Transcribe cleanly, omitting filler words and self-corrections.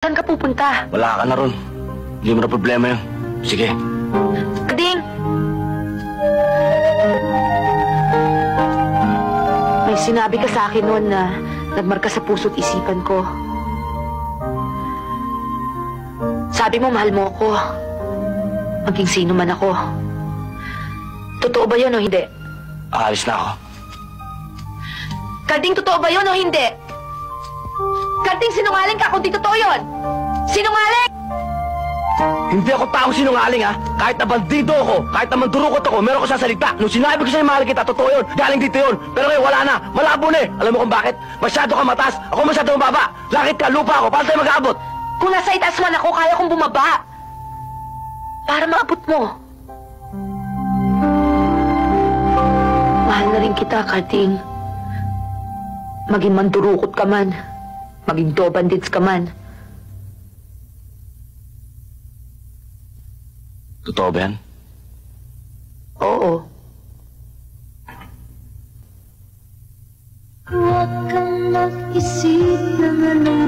Saan ka pupunta? Wala ka na ron. Hindi mo na problema yun. Sige. Kading! May sinabi ka sa akin noon na nagmarka sa puso't isipan ko. Sabi mo mahal mo ako. Maging sino man ako. Totoo ba yun o hindi? Aalis na ako. Kading, totoo ba yun o hindi? Kading, sinungaling ka kung di totoo yun! Sinungaling! Hindi ako taong sinungaling, ha? Kahit na bandido ako, kahit na mandurukot ako, meron ko sasalita. Nung sinabi ko sa'yo mahal kita, totoo yun. Galing dito yun. Pero ngayon wala na. Malabo na eh. Alam mo kung bakit? Masyado ka mataas. Ako masyado mababa. Lakit ka, lupa ako. Paano tayo mag-aabot? Kung nasa itaas man ako, kaya kong bumaba. Para maabot mo. Mahal na rin kita, Kading. Maging mandurukot ka man. Maging bandits ka man. Totoo ba yan? Oo. Huwag kang mag-isip ng anong